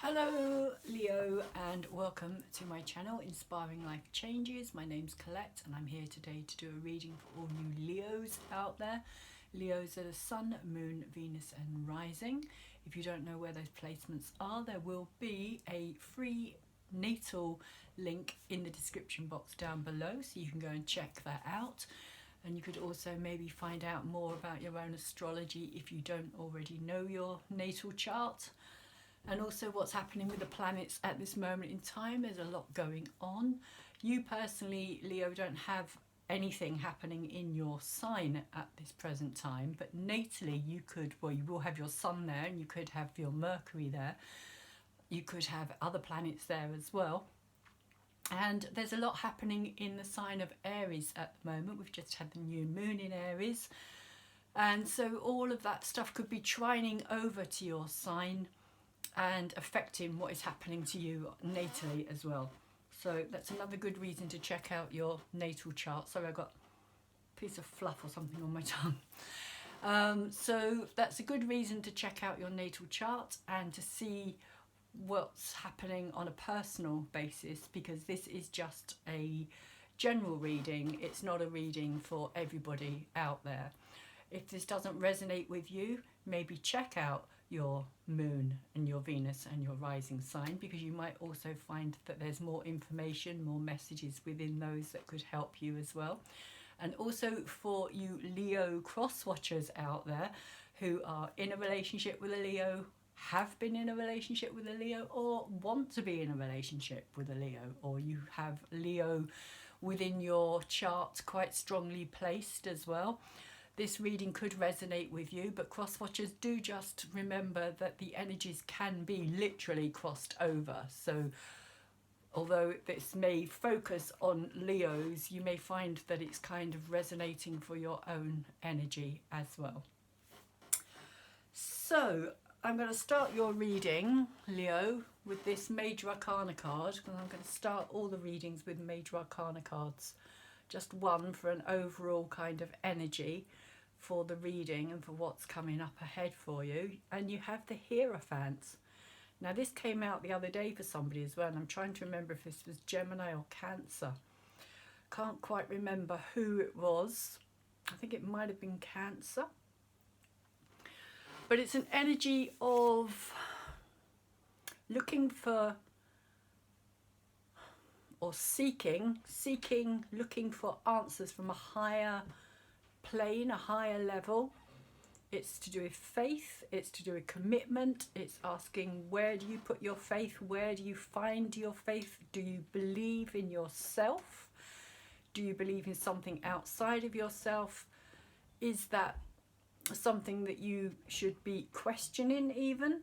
Hello Leo, and welcome to my channel Inspiring Life Changes. My name's Colette and I'm here today to do a reading for all you Leos out there. Leos are the Sun, Moon, Venus and Rising. If you don't know where those placements are, there will be a free natal link in the description box down below, so you can go and check that out. And you could also maybe find out more about your own astrology if you don't already know your natal chart. And also what's happening with the planets at this moment in time. There's a lot going on. You personally, Leo, don't have anything happening in your sign at this present time, but natally you could, well, you will have your sun there and you could have your Mercury there. You could have other planets there as well. And there's a lot happening in the sign of Aries at the moment. We've just had the new moon in Aries. And so all of that stuff could be trining over to your sign and affecting what is happening to you natally as well. So that's another good reason to check out your natal chart. Sorry, I got a piece of fluff or something on my tongue. So that's a good reason to check out your natal chart and to see what's happening on a personal basis, because this is just a general reading. It's not a reading for everybody out there. If this doesn't resonate with you, maybe check out your moon and your Venus and your rising sign, because you might also find that there's more information, more messages within those that could help you as well. And also for you Leo cross watchers out there who are in a relationship with a Leo, have been in a relationship with a Leo, or want to be in a relationship with a Leo, or you have Leo within your chart quite strongly placed as well. This reading could resonate with you, but cross-watchers, do just remember that the energies can be literally crossed over. So although this may focus on Leos, you may find that it's kind of resonating for your own energy as well. So I'm going to start your reading, Leo, with this Major Arcana card, and I'm going to start all the readings with Major Arcana cards. Just one for an overall kind of energy for the reading and for what's coming up ahead for you. And you have the Hierophant. Now this came out the other day for somebody as well, and I'm trying to remember if this was Gemini or Cancer. Can't quite remember who it was. I think it might have been Cancer. But it's an energy of looking for, or seeking, looking for answers from a higher plane, a higher level. It's to do with faith, it's to do with commitment. It's asking, where do you put your faith? Where do you find your faith? Do you believe in yourself? Do you believe in something outside of yourself? Is that something that you should be questioning even?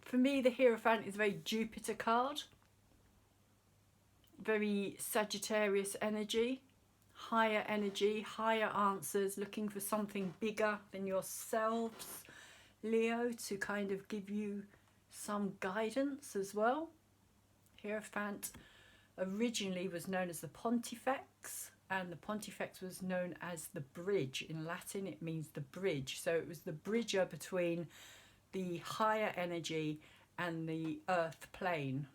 For me, the Hierophant is a very Jupiter card. Very Sagittarius energy, higher answers, looking for something bigger than yourselves, Leo, to kind of give you some guidance as well. Hierophant originally was known as the Pontifex, and the Pontifex was known as the bridge. In Latin it means the bridge, so it was the bridger between the higher energy and the earth plane.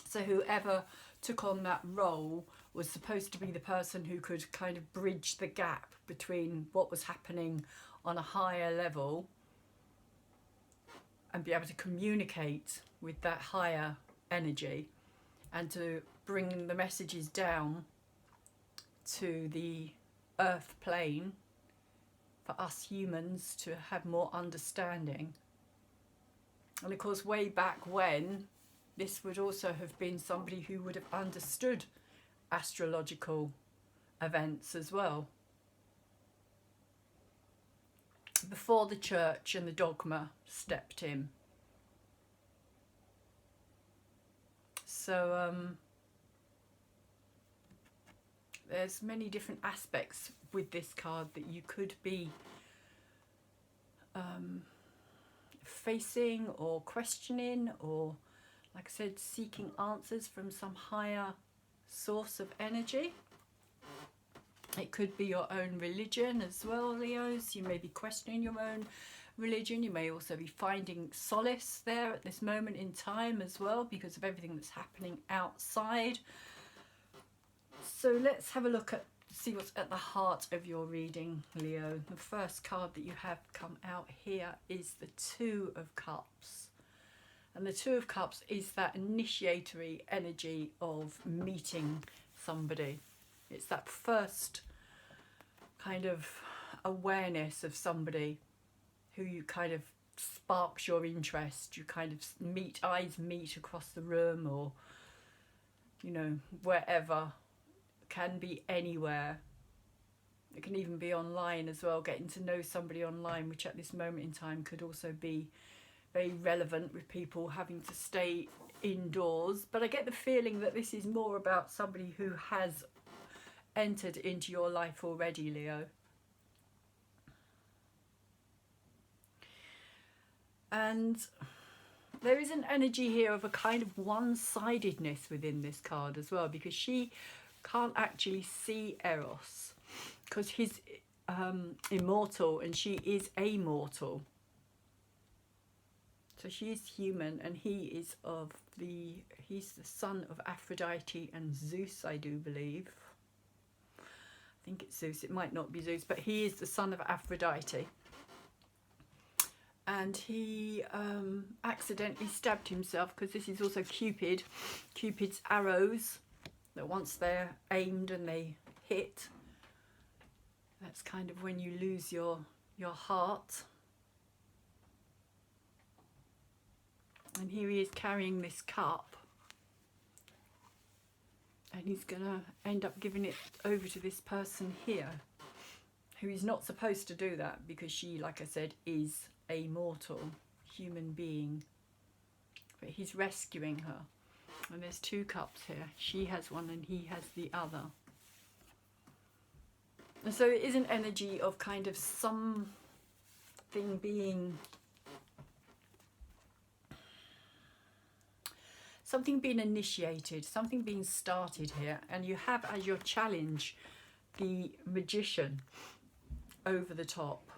So whoever took on that role was supposed to be the person who could kind of bridge the gap between what was happening on a higher level and be able to communicate with that higher energy and to bring the messages down to the earth plane for us humans to have more understanding. And of course, way back when, this would also have been somebody who would have understood astrological events as well, before the church and the dogma stepped in. So there's many different aspects with this card that you could be facing or questioning, or, like I said, seeking answers from some higher source of energy. It could be your own religion as well, Leos. You may be questioning your own religion. You may also be finding solace there at this moment in time as well because of everything that's happening outside. So let's have a look at, see what's at the heart of your reading, Leo. The first card that you have come out here is the Two of Cups. And the Two of Cups is that initiatory energy of meeting somebody. It's that first kind of awareness of somebody who you kind of sparks your interest. You kind of meet, eyes meet across the room, or, you know, wherever. Can be anywhere. It can even be online as well, getting to know somebody online, which at this moment in time could also be very relevant with people having to stay indoors. But I get the feeling that this is more about somebody who has entered into your life already, Leo. And there is an energy here of a kind of one-sidedness within this card as well, because she can't actually see Eros because he's immortal and she is amortal. So she's human and he's the son of Aphrodite and Zeus, I do believe. I think it's Zeus, it might not be Zeus, but he is the son of Aphrodite. And he accidentally stabbed himself, because this is also Cupid's arrows, that once they're aimed and they hit, that's kind of when you lose your heart. And here he is carrying this cup, and he's gonna end up giving it over to this person here, who is not supposed to do that, because she, like I said, is a mortal human being, but he's rescuing her. And there's two cups here. She has one and he has the other. And so it is an energy of kind of something being initiated, something being started here. And you have as your challenge the Magician over the top.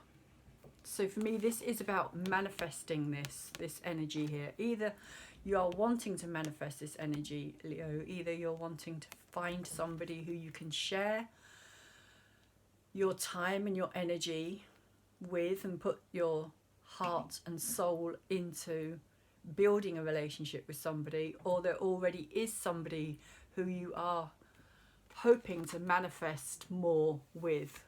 So for me, this is about manifesting this energy here. Either you are wanting to manifest this energy, Leo. Either you're wanting to find somebody who you can share your time and your energy with and put your heart and soul into building a relationship with somebody, or there already is somebody who you are hoping to manifest more with,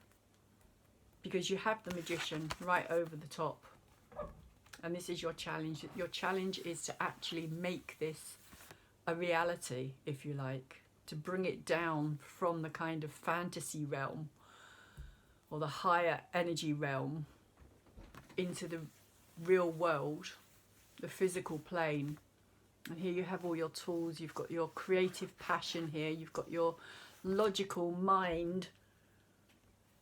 because you have the Magician right over the top. And this is your challenge. Your challenge is to actually make this a reality, if you like, to bring it down from the kind of fantasy realm or the higher energy realm into the real world, the physical plane. And here you have all your tools. You've got your creative passion here. You've got your logical mind.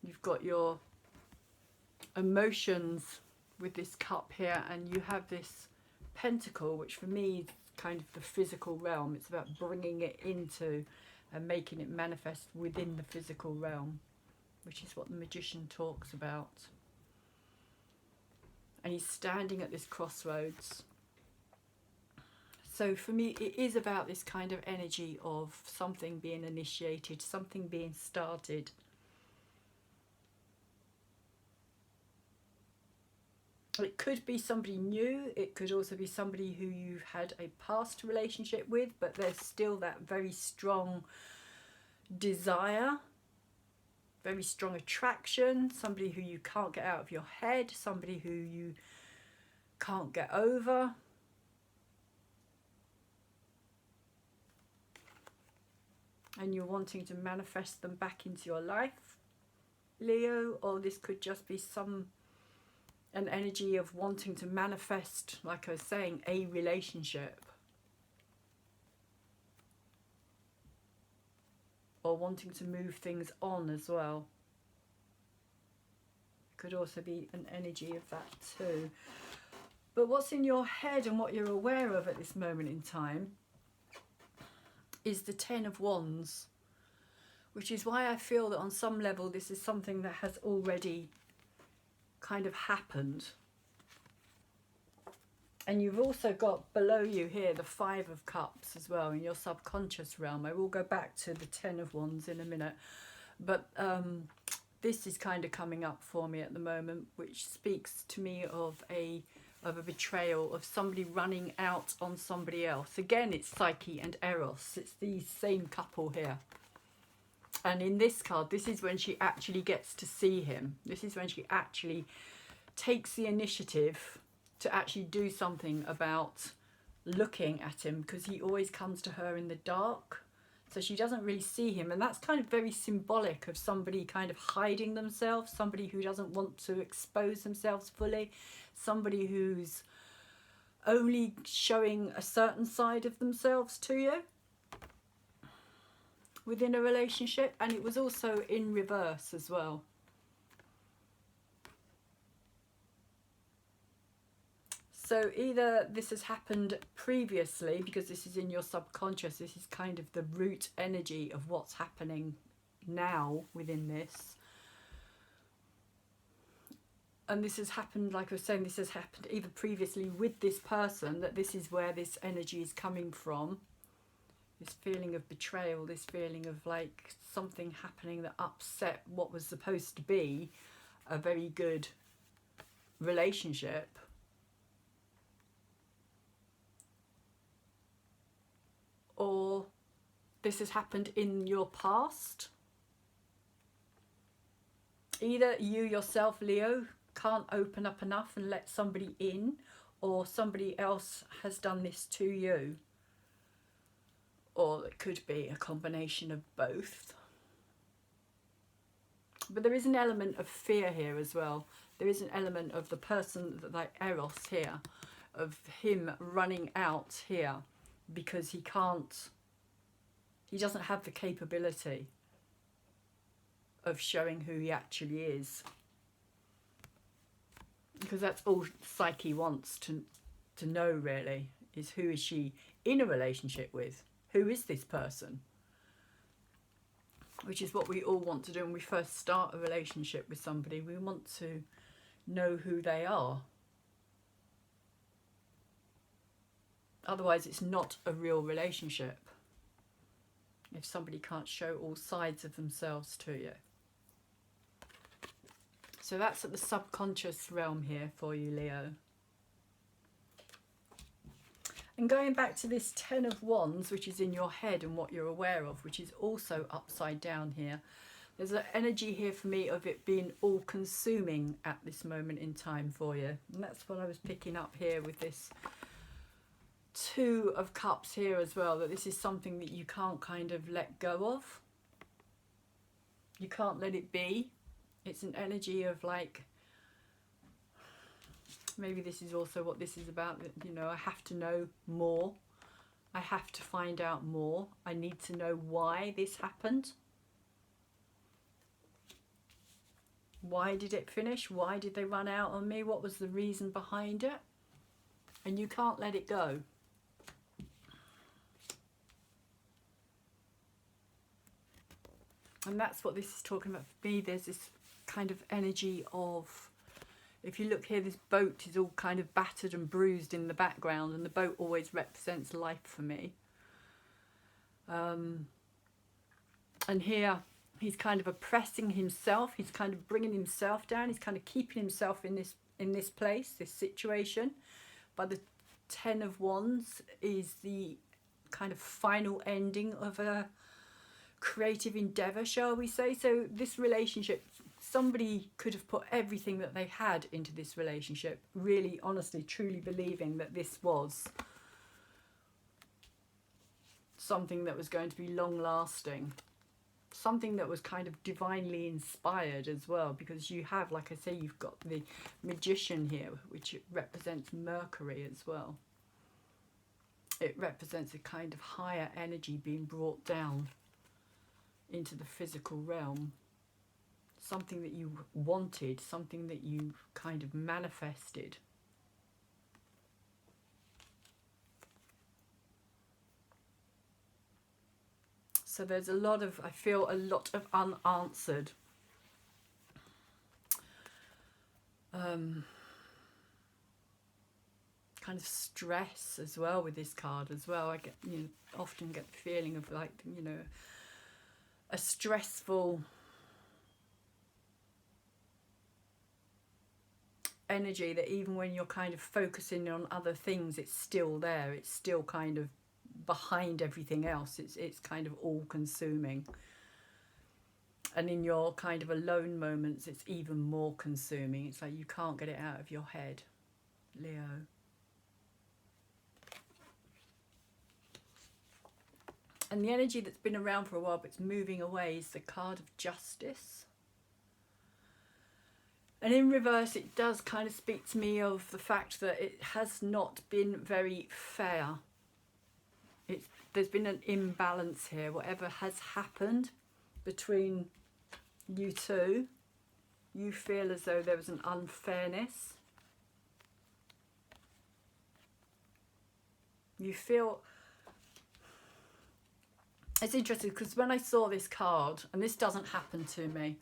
You've got your emotions with this cup here, and you have this pentacle, which for me is kind of the physical realm. It's about bringing it into and making it manifest within the physical realm, which is what the Magician talks about. And he's standing at this crossroads. So for me, it is about this kind of energy of something being initiated, something being started. It could be somebody new. It could also be somebody who you've had a past relationship with, but there's still that very strong desire, very strong attraction, somebody who you can't get out of your head, somebody who you can't get over. And you're wanting to manifest them back into your life, Leo. Or this could just be an energy of wanting to manifest, like I was saying, a relationship, or wanting to move things on as well. Could also be an energy of that too. But what's in your head and what you're aware of at this moment in time is the Ten of Wands, which is why I feel that on some level this is something that has already kind of happened. And you've also got below you here the Five of Cups as well in your subconscious realm. I will go back to the Ten of Wands in a minute. But this is kind of coming up for me at the moment, which speaks to me of a betrayal, of somebody running out on somebody else. Again, it's Psyche and Eros. It's the same couple here. And in this card, this is when she actually gets to see him. This is when she actually takes the initiative to actually do something about looking at him, because he always comes to her in the dark. So she doesn't really see him. And that's kind of very symbolic of somebody kind of hiding themselves, somebody who doesn't want to expose themselves fully, somebody who's only showing a certain side of themselves to you within a relationship. And it was also in reverse as well. So either this has happened previously, because this is in your subconscious, this is kind of the root energy of what's happening now within this. And this has happened, like I was saying, this has happened either previously with this person, that this is where this energy is coming from. This feeling of betrayal, this feeling of like something happening that upset what was supposed to be a very good relationship. Or this has happened in your past. Either you yourself, Leo, can't open up enough and let somebody in, or somebody else has done this to you. Or it could be a combination of both. But there is an element of fear here as well. There is an element of the person, like Eros here, of him running out here, because he doesn't have the capability of showing who he actually is. Because that's all Psyche wants to know, really, is who is she in a relationship with? Who is this person? Which is what we all want to do when we first start a relationship with somebody. We want to know who they are. Otherwise, it's not a real relationship if somebody can't show all sides of themselves to you. So that's at the subconscious realm here for you, Leo. And going back to this Ten of Wands, which is in your head and what you're aware of, which is also upside down here. There's an energy here for me of it being all-consuming at this moment in time for you. And that's what I was picking up here with this Two of Cups here as well, that this is something that you can't kind of let go of. You can't let it be. It's an energy of like, maybe this is also what this is about, that, you know, I have to know more. I have to find out more. I need to know why this happened. Why did it finish? Why did they run out on me? What was the reason behind it? And you can't let it go. And that's what this is talking about for me. There's this kind of energy of, if you look here, this boat is all kind of battered and bruised in the background, and the boat always represents life for me. And here he's kind of oppressing himself. He's kind of bringing himself down. He's kind of keeping himself in this place, this situation. But the Ten of Wands is the kind of final ending of a creative endeavor, shall we say. So this relationship, somebody could have put everything that they had into this relationship, really honestly truly believing that this was something that was going to be long lasting, something that was kind of divinely inspired as well, because you have, like I say, you've got the Magician here, which represents Mercury as well. It represents a kind of higher energy being brought down into the physical realm. Something that you wanted, something that you kind of manifested. So there's a lot of, I feel a lot of unanswered kind of stress as well with this card as well. I get, you know, often get the feeling of like, you know, a stressful energy that even when you're kind of focusing on other things, it's still there. It's still kind of behind everything else. It's kind of all consuming. And in your kind of alone moments, it's even more consuming. It's like you can't get it out of your head, Leo. And the energy that's been around for a while but it's moving away is the card of Justice. And in reverse, it does kind of speak to me of the fact that it has not been very fair. There's been an imbalance here. Whatever has happened between you two, you feel as though there was an unfairness. You feel... It's interesting because when I saw this card, and this doesn't happen to me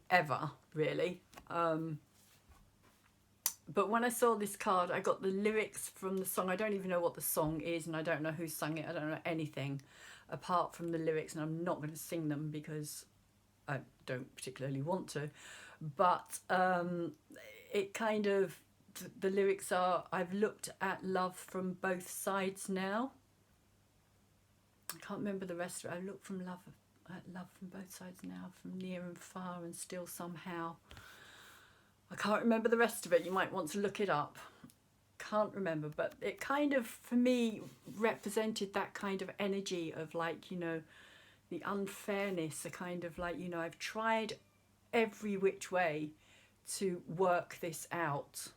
ever, really. But when I saw this card, I got the lyrics from the song. I don't even know what the song is, and I don't know who sung it. I don't know anything apart from the lyrics, and I'm not going to sing them because I don't particularly want to. But it kind of, the lyrics are, I've looked at love from both sides now. I can't remember the rest of it. I look from love at love from both sides now, from near and far and still somehow. I can't remember the rest of it. You might want to look it up. Can't remember, but it kind of, for me, represented that kind of energy of like, you know, the unfairness, the kind of like, you know, I've tried every which way to work this out.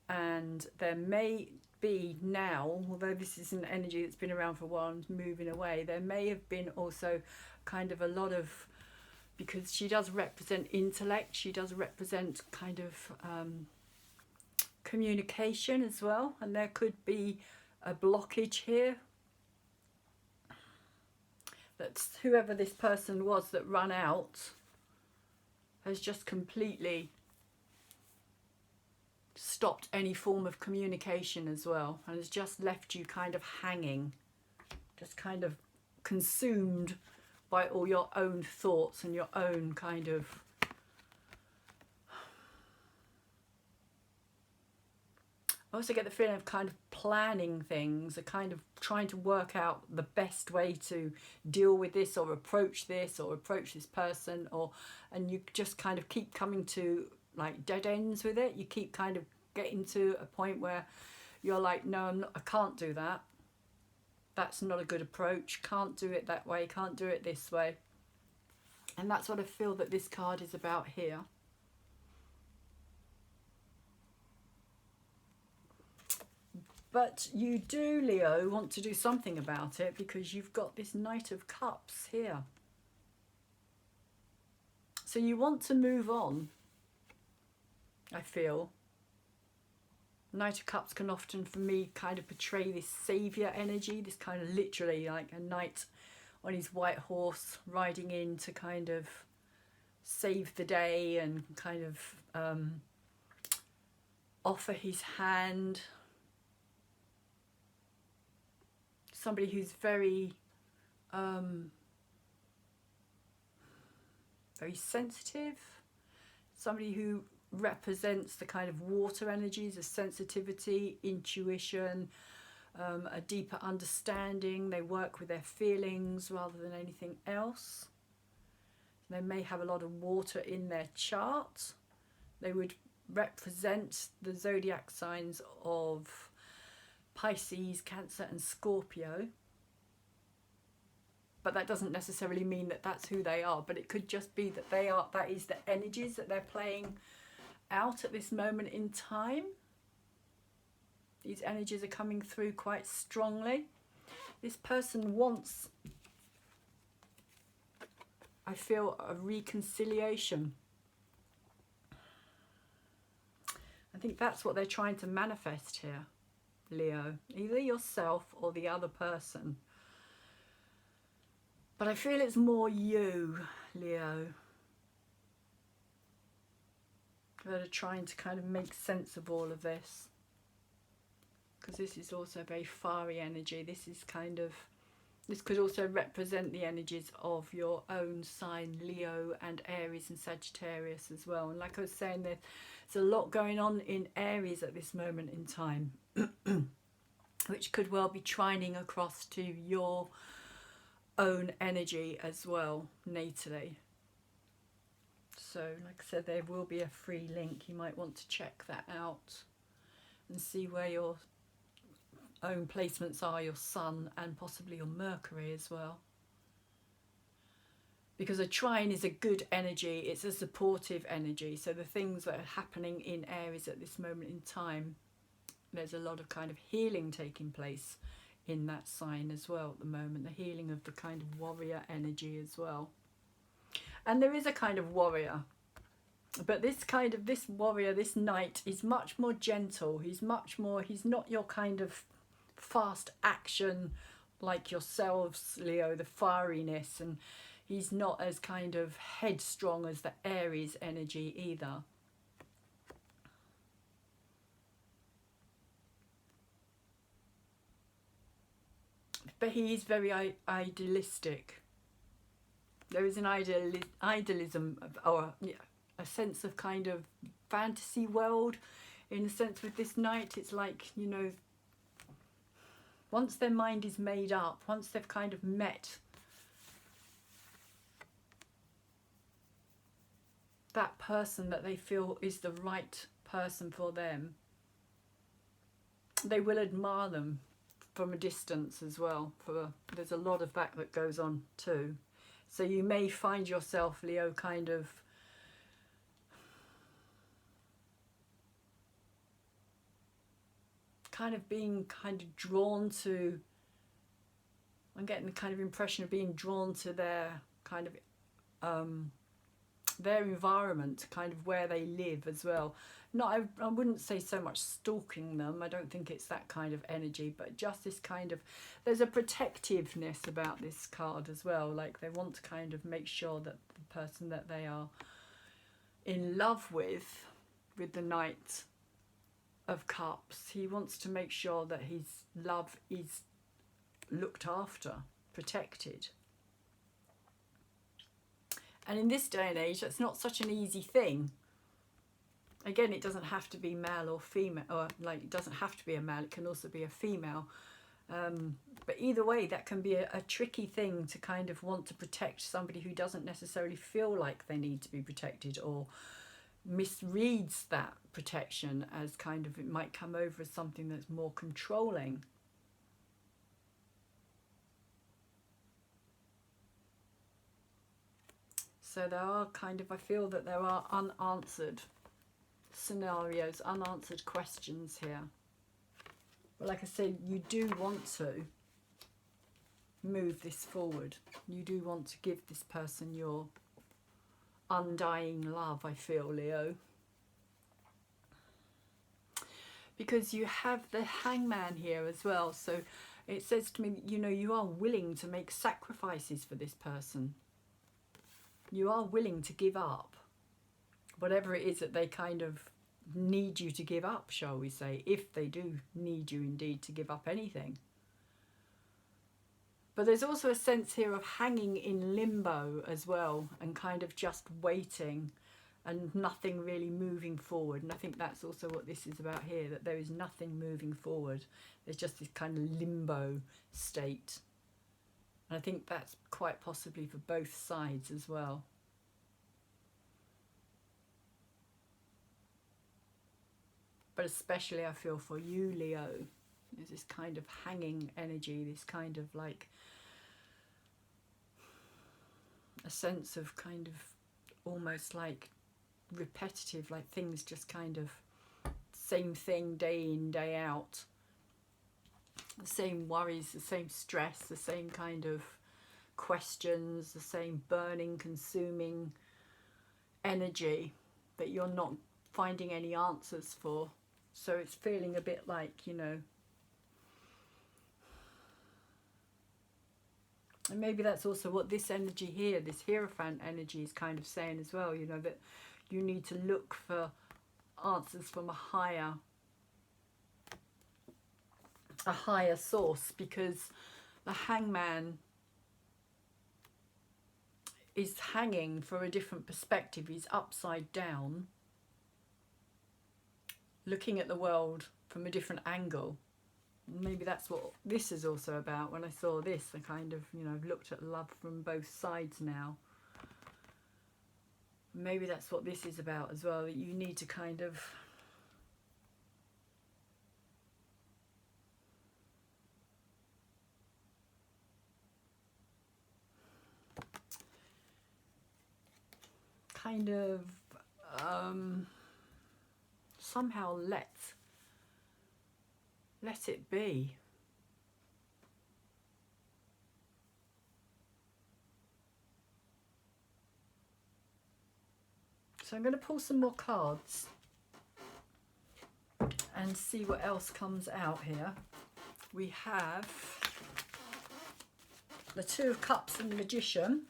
And there may be now, although this is an energy that's been around for a while and moving away, there may have been also kind of a lot of, because she does represent intellect, she does represent kind of communication as well, and there could be a blockage here. That whoever this person was that ran out has just completely stopped any form of communication as well, and has just left you kind of hanging, just kind of consumed by all your own thoughts and your own kind of I also get the feeling of kind of planning things, a kind of trying to work out the best way to deal with this or approach this person, and you just kind of keep coming to like dead ends with it. You keep kind of getting to a point where you're like, no, I can't do that. That's not a good approach. Can't do it that way. Can't do it this way. And that's what I feel that this card is about here. But you do, Leo, want to do something about it because you've got this Knight of Cups here. So you want to move on, I feel. Knight of Cups can often, for me, kind of portray this saviour energy, this kind of literally like a knight on his white horse riding in to kind of save the day and kind of offer his hand. Somebody who's very very sensitive, somebody who represents the kind of water energies of sensitivity, intuition, a deeper understanding. They work with their feelings rather than anything else. They may have a lot of water in their chart. They would represent the zodiac signs of Pisces, Cancer and Scorpio. But that doesn't necessarily mean that that's who they are, but it could just be that they are, that is the energies that they're playing out at this moment in time. These energies are coming through quite strongly. This person wants, I feel, a reconciliation. I think that's what they're trying to manifest here. Leo, either yourself or the other person. But I feel it's more you, Leo, that are trying to kind of make sense of all of this. Because this is also very fiery energy. This is kind of, this could also represent the energies of your own sign, Leo, and Aries and Sagittarius as well. And like I was saying, there's a lot going on in Aries at this moment in time, which could well be trining across to your own energy as well, natally. So like I said, there will be a free link. You might want to check that out and see where your own placements are, your Sun and possibly your Mercury as well. Because a trine is a good energy, it's a supportive energy. So the things that are happening in Aries at this moment in time, there's a lot of kind of healing taking place in that sign as well at the moment. The healing of the kind of warrior energy as well. And there is a kind of warrior, but this warrior, this knight, is much more gentle. He's not your kind of fast action like yourselves, Leo, the fieriness, and he's not as kind of headstrong as the Aries energy either. But he is very idealistic. There is an idealism or a sense of kind of fantasy world, in a sense with this knight. It's like, you know, once their mind is made up, once they've kind of met that person that they feel is the right person for them, they will admire them from a distance as well. There's a lot of that goes on too. So you may find yourself, Leo, kind of being kind of drawn to, I'm getting the kind of impression of being drawn to their kind of their environment, kind of where they live as well. Not, I wouldn't say so much stalking them, I don't think it's that kind of energy, but just this kind of, there's a protectiveness about this card as well. Like they want to kind of make sure that the person that they are in love with the Knight of Cups, he wants to make sure that his love is looked after, protected. And in this day and age, that's not such an easy thing. Again, it doesn't have to be male or female, or like it doesn't have to be a male, it can also be a female. But either way, that can be a tricky thing to kind of want to protect somebody who doesn't necessarily feel like they need to be protected, or misreads that protection as kind of, it might come over as something that's more controlling. So there are kind of, I feel that there are unanswered scenarios, unanswered questions here. But like I said, you do want to move this forward. You do want to give this person your undying love, I feel, Leo. Because you have the Hangman here as well. So it says to me, you know, you are willing to make sacrifices for this person. You are willing to give up whatever it is that they kind of need you to give up, shall we say, if they do need you indeed to give up anything. But there's also a sense here of hanging in limbo as well, and kind of just waiting and nothing really moving forward. And I think that's also what this is about here, that there is nothing moving forward. There's just this kind of limbo state. And I think that's quite possibly for both sides as well. But especially I feel for you, Leo, there's this kind of hanging energy, this kind of like a sense of kind of almost like repetitive, like things just kind of same thing day in, day out. The same worries, the same stress, the same kind of questions, the same burning, consuming energy that you're not finding any answers for. So it's feeling a bit like, you know, And maybe that's also what this energy here, this Hierophant energy, is kind of saying as well, you know, that you need to look for answers from a higher source, because the Hangman is hanging for a different perspective. He's upside down, looking at the world from a different angle. Maybe that's what this is also about. When I saw this, I kind of, you know, looked at love from both sides now. Maybe that's what this is about as well, that you need to kind of somehow let it be. So I'm going to pull some more cards and see what else comes out here. We have the Two of Cups and the Magician.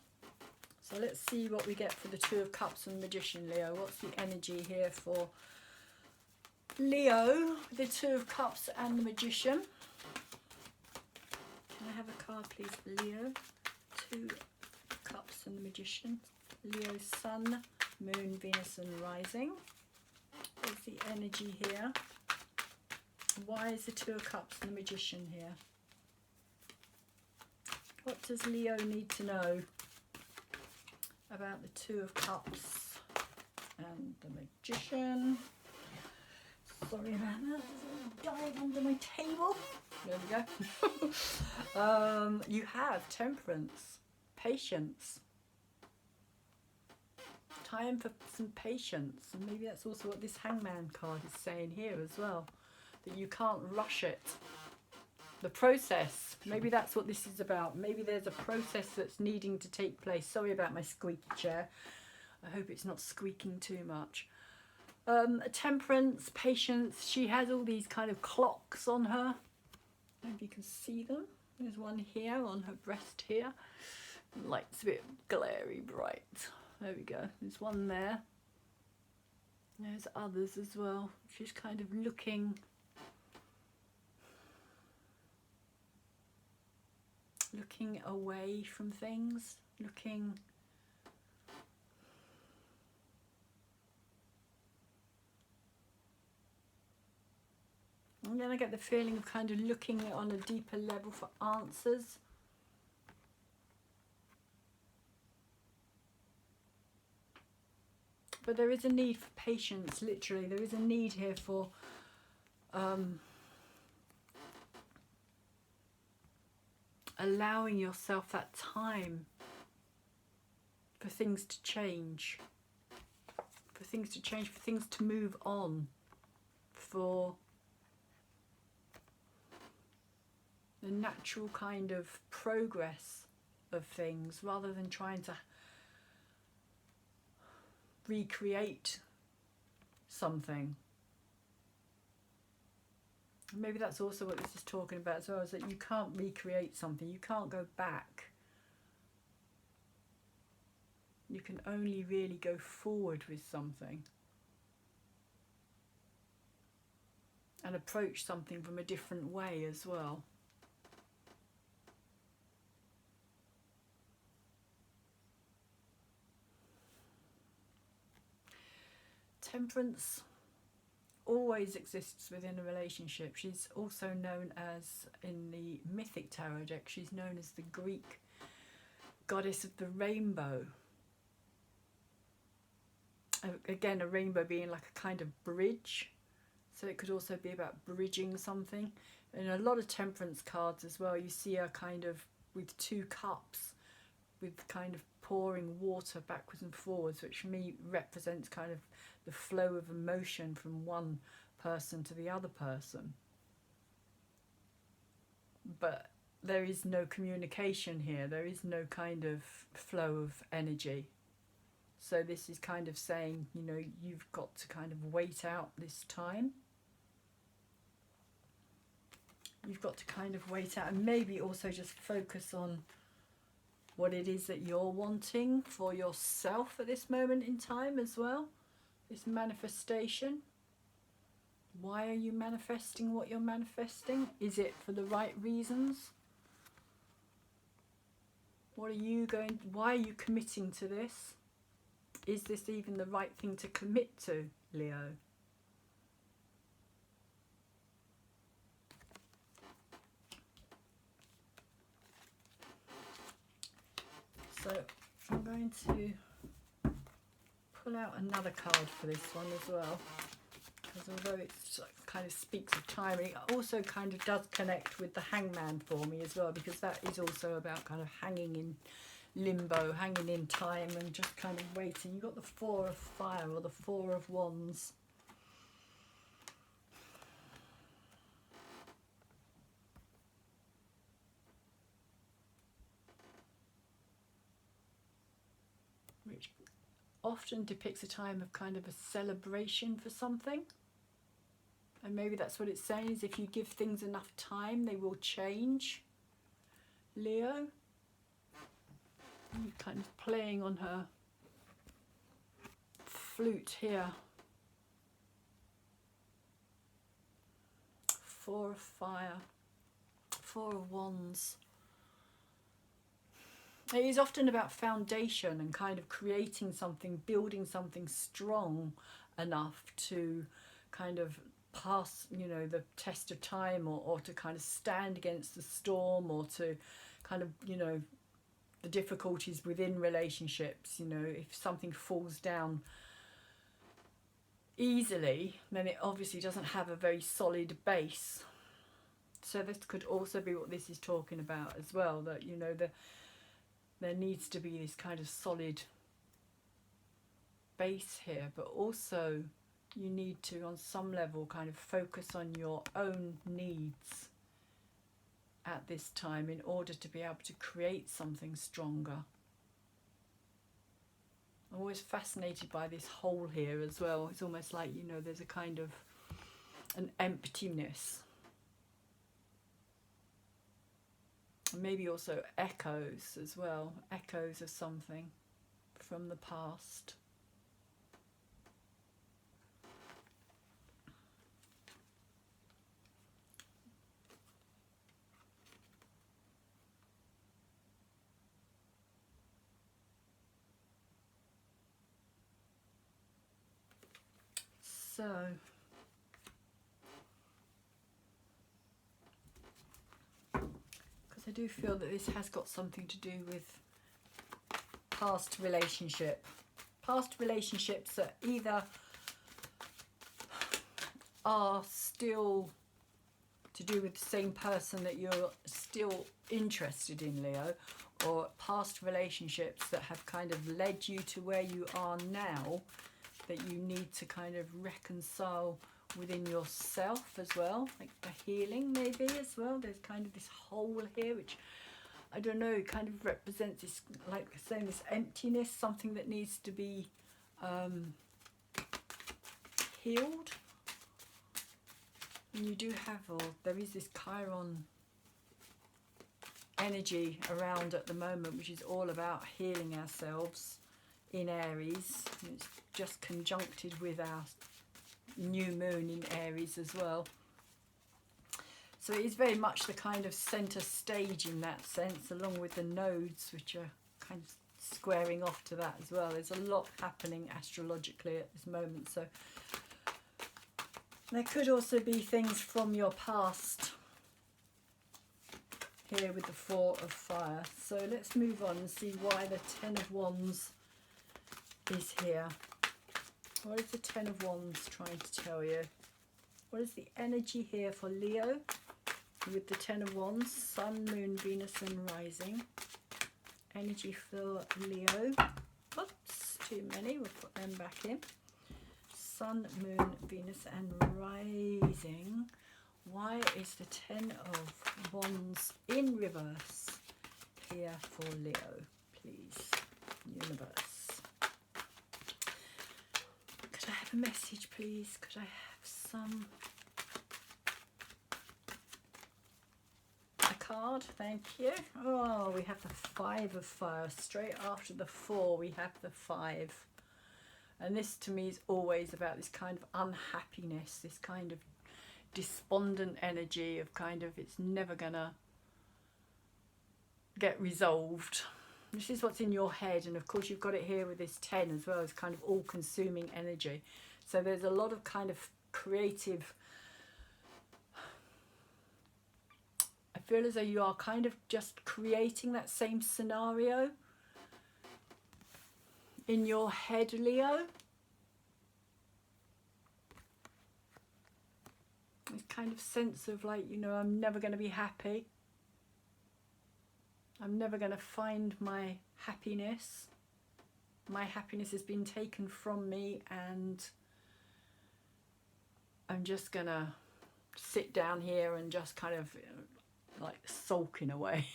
So let's see what we get for the Two of Cups and the Magician, Leo. What's the energy here for Leo, the Two of Cups and the Magician? Can I have a card, please, for Leo? Two of Cups and the Magician. Leo, Sun, Moon, Venus and Rising. What's the energy here? Why is the Two of Cups and the Magician here? What does Leo need to know about the Two of Cups and the Magician? Sorry about that. There's a dive under my table. There we go. You have Temperance, patience. Time for some patience. And maybe that's also what this Hangman card is saying here as well. That you can't rush it. The process. Maybe that's what this is about. Maybe there's a process that's needing to take place. Sorry about my squeaky chair. I hope it's not squeaking too much. Temperance, patience. She has all these kind of clocks on her. Maybe you can see them. There's one here on her breast here. The light's a bit glary bright. There we go. There's one there. There's others as well. She's kind of looking away from things, looking and then I get the feeling of kind of looking on a deeper level for answers. But there is a need for patience, literally. There is a need here for allowing yourself that time for things to change. For things to change, for things to move on. For the natural kind of progress of things, rather than trying to recreate something. Maybe that's also what this is talking about as well, is that you can't recreate something, you can't go back. You can only really go forward with something and approach something from a different way as well. Temperance always exists within a relationship. She's also known as, in the Mythic tarot deck, she's known as the Greek goddess of the rainbow. Again, a rainbow being like a kind of bridge. So it could also be about bridging something. In a lot of temperance cards as well, you see her kind of with two cups, with kind of pouring water backwards and forwards, which for me represents kind of the flow of emotion from one person to the other person. But there is no communication here. There is no kind of flow of energy. So this is kind of saying, you know, you've got to kind of wait out this time. You've got to kind of wait out, and maybe also just focus on what it is that you're wanting for yourself at this moment in time as well. This manifestation. Why are you manifesting what you're manifesting? Is it for the right reasons? What are you going, why are you committing to this? Is this even the right thing to commit to, Leo? So I'm going to pull out another card for this one as well, because although it kind of speaks of time, it also kind of does connect with the Hangman for me as well, because that is also about kind of hanging in limbo, hanging in time and just kind of waiting. You've got the Four of Fire or the Four of Wands. Which often depicts a time of kind of a celebration for something. And maybe that's what it's saying, is if you give things enough time, they will change. Leo. Kind of playing on her flute here. Four of Fire. Four of Wands. It is often about foundation and kind of creating something, building something strong enough to kind of pass, you know, the test of time, or to kind of stand against the storm, or to kind of, you know, the difficulties within relationships. You know, if something falls down easily, then it obviously doesn't have a very solid base. So this could also be what this is talking about as well, that, you know, there needs to be this kind of solid base here, but also you need to, on some level, kind of focus on your own needs at this time in order to be able to create something stronger. I'm always fascinated by this hole here as well. It's almost like, you know, there's a kind of an emptiness. And maybe also echoes as well, echoes of something from the past. So, because I do feel that this has got something to do with past relationships that either are still to do with the same person that you're still interested in, Leo, or past relationships that have kind of led you to where you are now, that you need to kind of reconcile within yourself as well, like the healing maybe as well. There's kind of this hole here, which, I don't know, kind of represents this, like saying, this emptiness, something that needs to be healed. And you do have, or there is this Chiron energy around at the moment, which is all about healing ourselves in Aries. It's just conjuncted with our new moon in Aries as well. So it is very much the kind of centre stage in that sense, along with the nodes, which are kind of squaring off to that as well. There's a lot happening astrologically at this moment. So there could also be things from your past here with the Four of Fire. So let's move on and see why the Ten of Wands is here. What is the Ten of Wands trying to tell you? What is the energy here for Leo with the Ten of Wands? Sun, Moon, Venus and Rising. Energy for Leo. Oops, too many. We'll put them back in. Sun, Moon, Venus and Rising. Why is the Ten of Wands in reverse here for Leo, please, universe? Could I have a message, please? Could I have some... I card, thank you. Oh, we have the 5 of fire. Straight after the 4, we have the 5. And this to me is always about this kind of unhappiness, this kind of despondent energy of kind of it's never gonna get resolved. This is what's in your head, and of course you've got it here with this 10 as well. It's kind of all-consuming energy. So there's a lot of kind of creative, I feel as though you are kind of just creating that same scenario in your head, Leo. This kind of sense of like, you know, I'm never going to be happy. I'm never going to find my happiness. My happiness has been taken from me, and I'm just going to sit down here and just kind of like sulk in a way.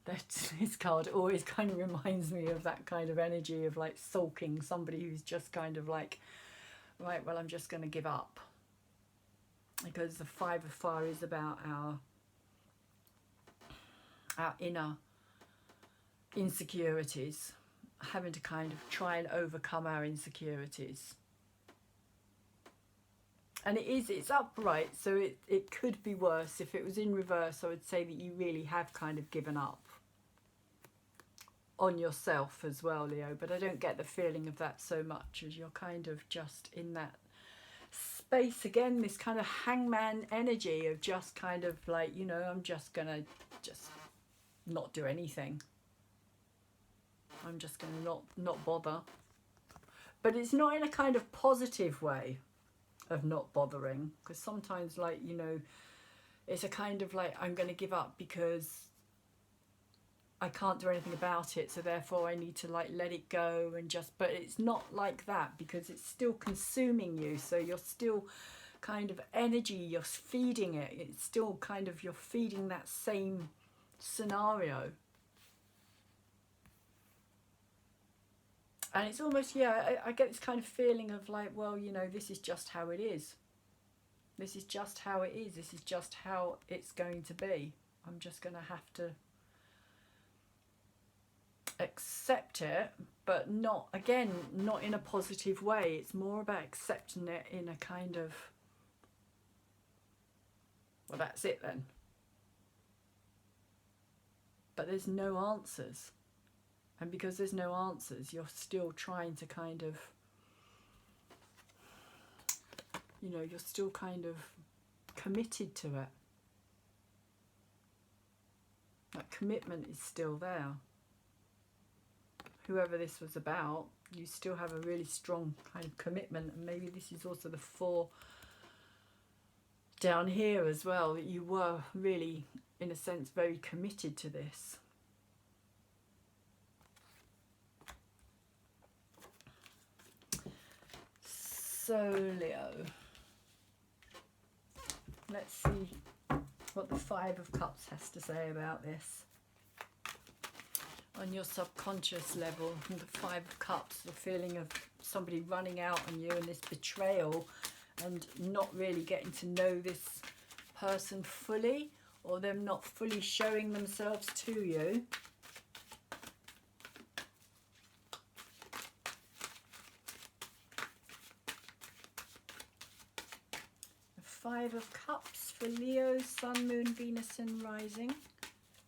This card always kind of reminds me of that kind of energy of like sulking, somebody who's just kind of like, right, well, I'm just going to give up. Because the 5 of fire is about our inner insecurities, having to kind of try and overcome our insecurities. And it's upright, so it could be worse. If it was in reverse, I would say that you really have kind of given up on yourself as well, Leo. But I don't get the feeling of that so much, as you're kind of just in that space again, this kind of hangman energy of just kind of like, you know, I'm just gonna just not do anything. I'm just gonna not bother. But it's not in a kind of positive way of not bothering, because sometimes, like, you know, it's a kind of like, I'm going to give up because I can't do anything about it, so therefore I need to like let it go and just, but it's not like that, because it's still consuming you, so you're still kind of energy, you're feeding it, it's still kind of, you're feeding that same scenario. And it's almost, yeah, I get this kind of feeling of like, well, you know, this is just how it is. This is just how it is. This is just how it's going to be. I'm just going to have to accept it, but not, again, not in a positive way. It's more about accepting it in a kind of, well, that's it then. But there's no answers. And because there's no answers, you're still trying to kind of, you know, you're still kind of committed to it. That commitment is still there. Whoever this was about, you still have a really strong kind of commitment. And maybe this is also the 4 down here as well, that you were really, in a sense, very committed to this. So, Leo, let's see what the 5 of Cups has to say about this. On your subconscious level, the 5 of Cups, the feeling of somebody running out on you and this betrayal and not really getting to know this person fully, or them not fully showing themselves to you. The 5 of Cups for Leo, Sun, Moon, Venus and Rising.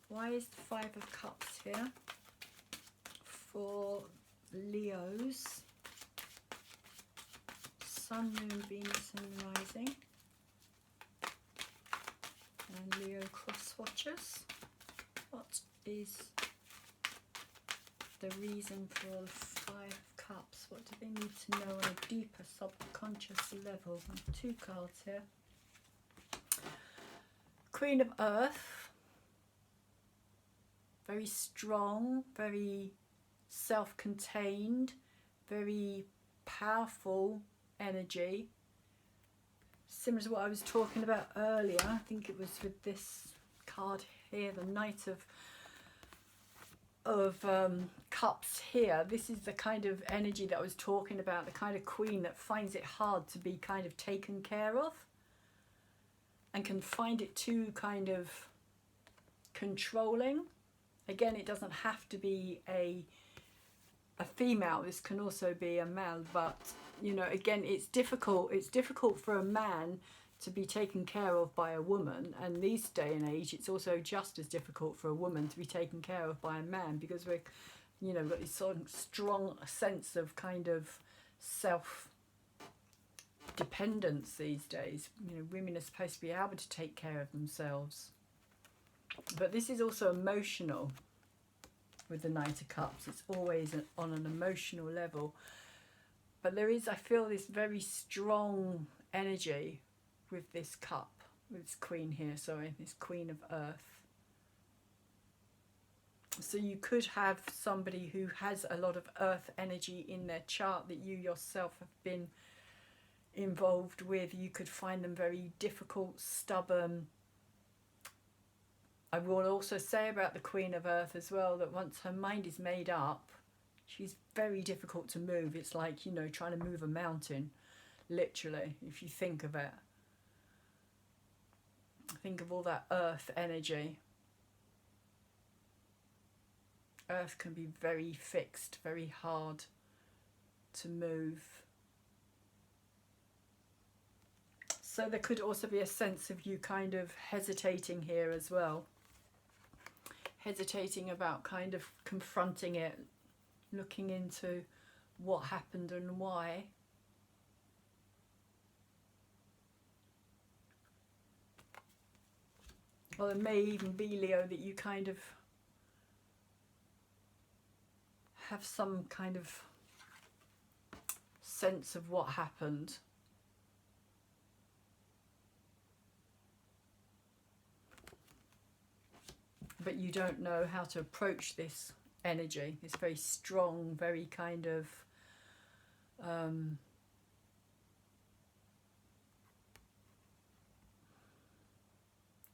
Why is the 5 of Cups here for Leos? Sun, Moon, Venus and Rising. And Leo cross watchers. What is the reason for the 5 of Cups? What do they need to know on a deeper subconscious level? 2 cards here. Queen of Earth. Very strong, very self-contained, very powerful energy. Similar to what I was talking about earlier. I think it was with this card here, the Knight of Cups here. This is the kind of energy that I was talking about, the kind of queen that finds it hard to be kind of taken care of and can find it too kind of controlling. Again, it doesn't have to be a female. This can also be a male, but you know, again, it's difficult for a man to be taken care of by a woman, and these day and age it's also just as difficult for a woman to be taken care of by a man, because we're, you know, got this sort of strong sense of kind of self dependence these days. You know, women are supposed to be able to take care of themselves, but this is also emotional. With the Knight of Cups, it's always on an emotional level, but there is, I feel, this very strong energy with this cup, with this queen here, sorry, this Queen of Earth. So you could have somebody who has a lot of earth energy in their chart that you yourself have been involved with. You could find them very difficult, stubborn. I will also say about the Queen of Earth as well, that once her mind is made up, she's very difficult to move. It's like, you know, trying to move a mountain, literally, if you think of it. Think of all that earth energy. Earth can be very fixed, very hard to move. So there could also be a sense of you kind of hesitating here as well. Hesitating about kind of confronting it, looking into what happened and why. Or it may even be, Leo, that you kind of have some kind of sense of what happened. But you don't know how to approach this energy, this very strong, very kind of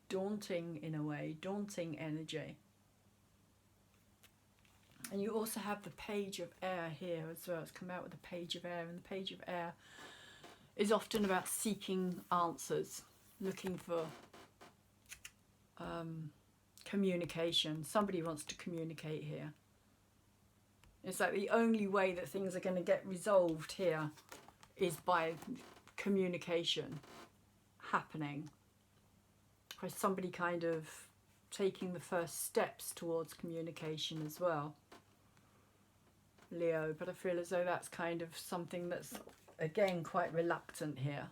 daunting, in a way, daunting energy. And you also have the Page of Air here as well. It's come out with the Page of Air, and the Page of Air is often about seeking answers, looking for communication. Somebody wants to communicate here. It's like the only way that things are going to get resolved here is by communication happening. By somebody kind of taking the first steps towards communication as well, Leo. But I feel as though that's kind of something that's, again, quite reluctant here.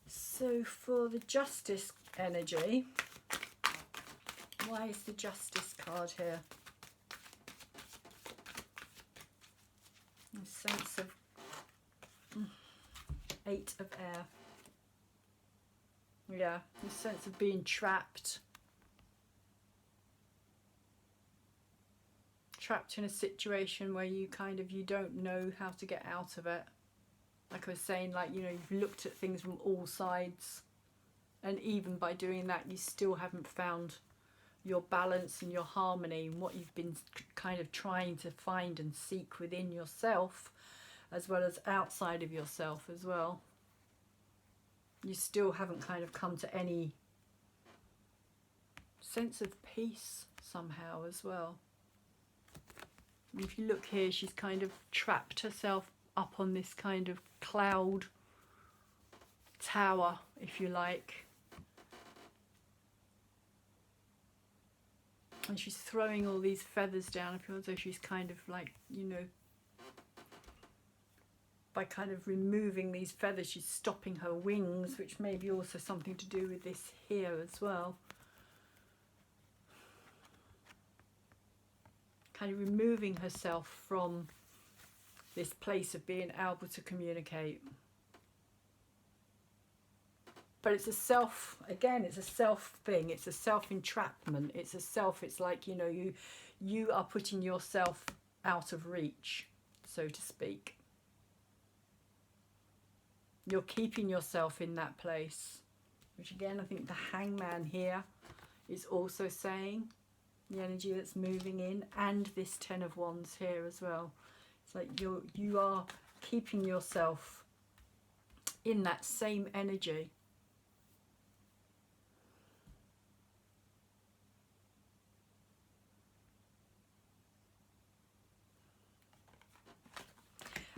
So for the Justice energy, why is the Justice card here? A sense of 8 of Air. Yeah, a sense of being trapped. Trapped in a situation where you don't know how to get out of it. Like I was saying, like, you know, you've looked at things from all sides, and even by doing that, you still haven't found your balance and your harmony, and what you've been kind of trying to find and seek within yourself, as well as outside of yourself as well. You still haven't kind of come to any sense of peace somehow as well. And if you look here, she's kind of trapped herself up on this kind of cloud tower, if you like. And she's throwing all these feathers down. I feel as though she's kind of like, you know, by kind of removing these feathers, she's stopping her wings, which may be also something to do with this here as well. Kind of removing herself from this place of being able to communicate. But it's a self, again, it's a self thing. It's a self-entrapment. It's a self, it's like, you know, you are putting yourself out of reach, so to speak. You're keeping yourself in that place, which again, I think the Hangman here is also saying, the energy that's moving in, and this Ten of Wands here as well. It's like you are keeping yourself in that same energy.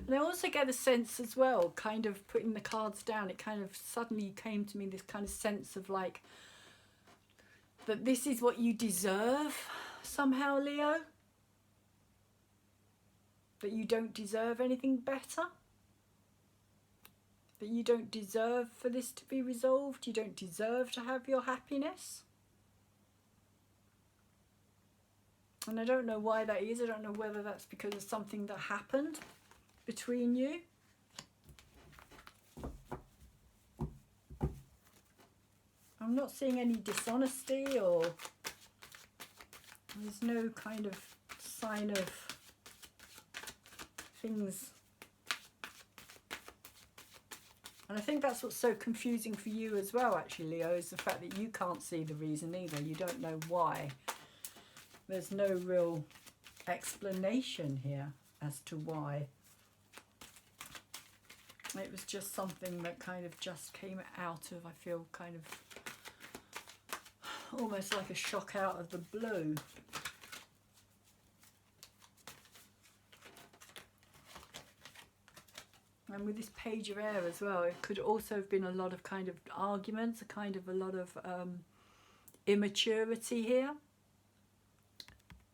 And I also get a sense as well, kind of putting the cards down, it kind of suddenly came to me, this kind of sense of like, that this is what you deserve somehow, Leo. That you don't deserve anything better. That you don't deserve for this to be resolved. You don't deserve to have your happiness. And I don't know why that is. I don't know whether that's because of something that happened between you. I'm not seeing any dishonesty, or there's no kind of sign of things. And I think that's what's so confusing for you as well, actually, Leo, is the fact that you can't see the reason either. You don't know why. There's no real explanation here as to why. It was just something that kind of just came out of, I feel, kind of almost like a shock out of the blue. And with this Page of Air as well, it could also have been a lot of kind of arguments, a lot of immaturity here.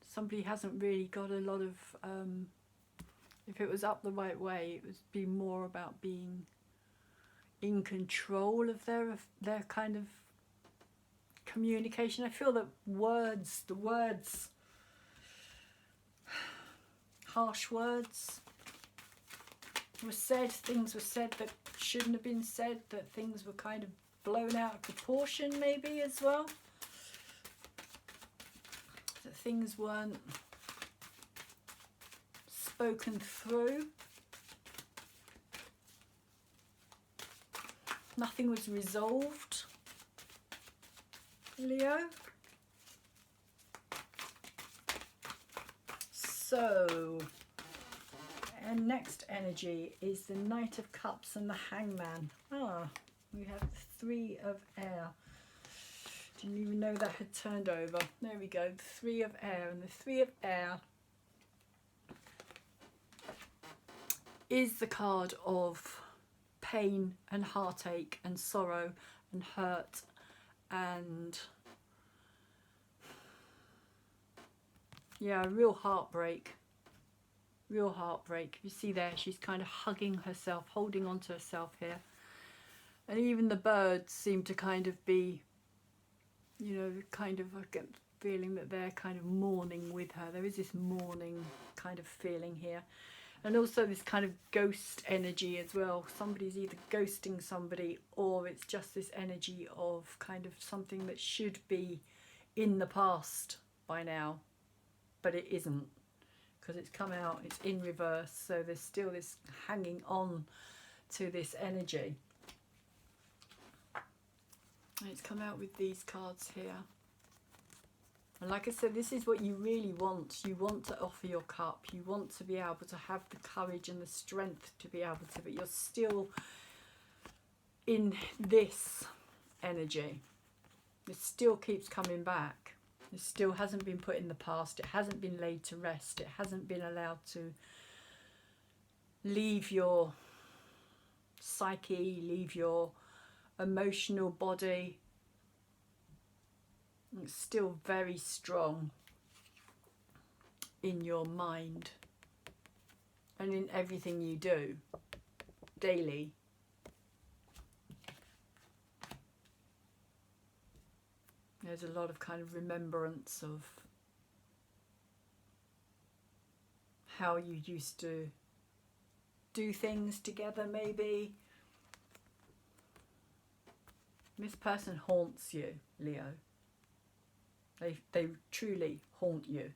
Somebody hasn't really got a lot of, if it was up the right way, it would be more about being in control of their kind of communication. I feel that the words, harsh words were said, things were said that shouldn't have been said, that things were kind of blown out of proportion maybe as well. That things weren't spoken through. Nothing was resolved, Leo. So, and next energy is the Knight of Cups and the Hangman. We have the Three of Air. Didn't even know that had turned over. There we go, the Three of Air. And the Three of Air is the card of pain and heartache and sorrow and hurt and, yeah, real heartbreak. Real heartbreak. You see there, she's kind of hugging herself, holding on to herself here. And even the birds seem to kind of be, you know, kind of, I get the feeling that they're kind of mourning with her. There is this mourning kind of feeling here. And also this kind of ghost energy as well. Somebody's either ghosting somebody, or it's just this energy of kind of something that should be in the past by now, but it isn't, because it's come out, it's in reverse. So there's still this hanging on to this energy. And it's come out with these cards here. And like I said, this is what you really want. You want to offer your cup. You want to be able to have the courage and the strength to be able to, but you're still in this energy. It still keeps coming back. It still hasn't been put in the past. It hasn't been laid to rest. It hasn't been allowed to leave your psyche, leave your emotional body. It's still very strong in your mind and in everything you do daily. There's a lot of kind of remembrance of how you used to do things together, maybe. This person haunts you, Leo. They truly haunt you.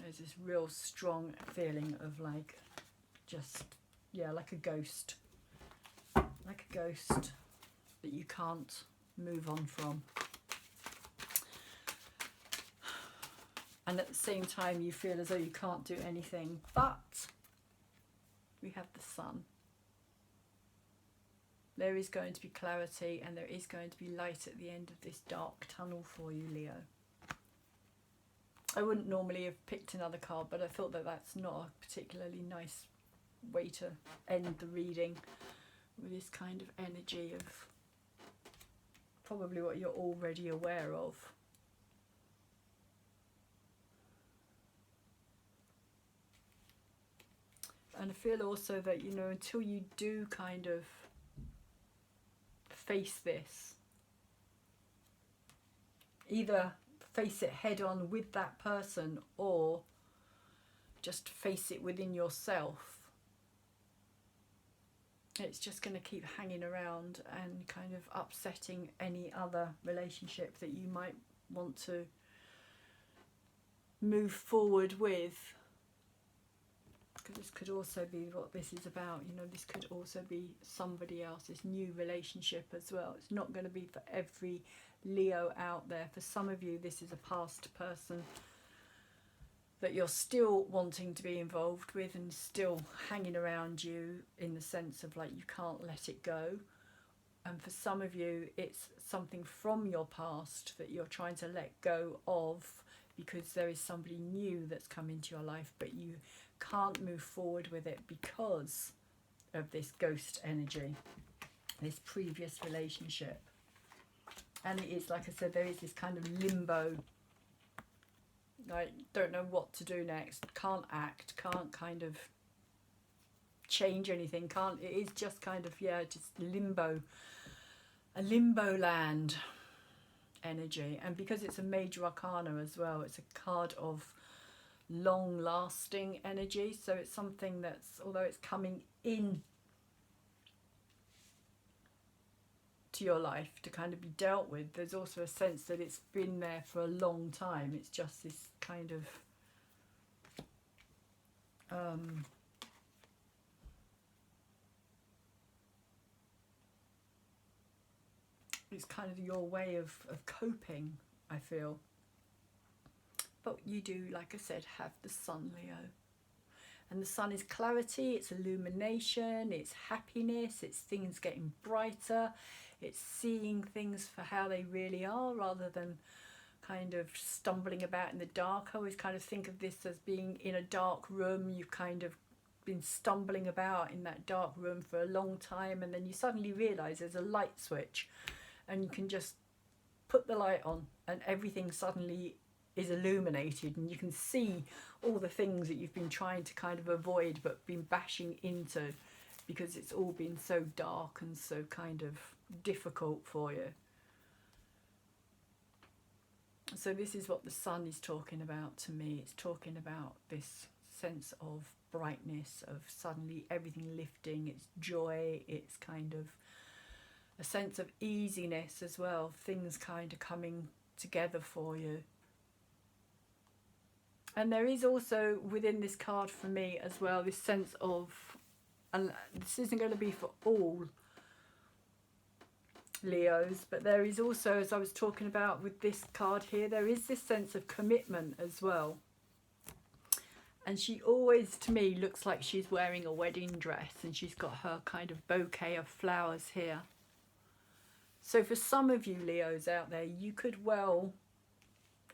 There's this real strong feeling of like, just, yeah, like a ghost. Like a ghost that you can't move on from. and at the same time you feel as though you can't do anything. But we have the sun. There is going to be clarity, and there is going to be light at the end of this dark tunnel for you, Leo. I wouldn't normally have picked another card, but I thought that that's not a particularly nice way to end the reading, with this kind of energy of probably what you're already aware of. And I feel also that, you know, until you do kind of face this, either face it head on with that person or just face it within yourself, it's just going to keep hanging around and kind of upsetting any other relationship that you might want to move forward with. Because this could also be what this is about, you know, this could also be somebody else's new relationship as well. It's not going to be for every Leo out there. For some of you, this is a past person that you're still wanting to be involved with and still hanging around you, in the sense of like you can't let it go. And for some of you, it's something from your past that you're trying to let go of, because there is somebody new that's come into your life, but you can't move forward with it because of this ghost energy, this previous relationship. And it is, like I said, there is this kind of limbo, like don't know what to do next, can't act, can't kind of change anything, can't, it is just kind of, yeah, just limbo, a limbo land energy. And because it's a major arcana as well, it's a card of long lasting energy, so it's something that's, although it's coming in to your life to kind of be dealt with, there's also a sense that it's been there for a long time. It's just this kind of it's kind of your way of coping, I feel. But you do, like I said, have the sun, Leo. And the sun is clarity, it's illumination, it's happiness, it's things getting brighter, it's seeing things for how they really are rather than kind of stumbling about in the dark. I always kind of think of this as being in a dark room. You've kind of been stumbling about in that dark room for a long time, and then you suddenly realise there's a light switch and you can just put the light on and everything suddenly is illuminated, and you can see all the things that you've been trying to kind of avoid but been bashing into because it's all been so dark and so kind of difficult for you. So this is what the sun is talking about to me. It's talking about this sense of brightness, of suddenly everything lifting, it's joy, it's kind of a sense of easiness as well, things kind of coming together for you. And there is also within this card for me as well this sense of, and this isn't going to be for all Leos, but there is also, as I was talking about with this card here, there is this sense of commitment as well. And she always, to me, looks like she's wearing a wedding dress and she's got her kind of bouquet of flowers here. So for some of you Leos out there, you could well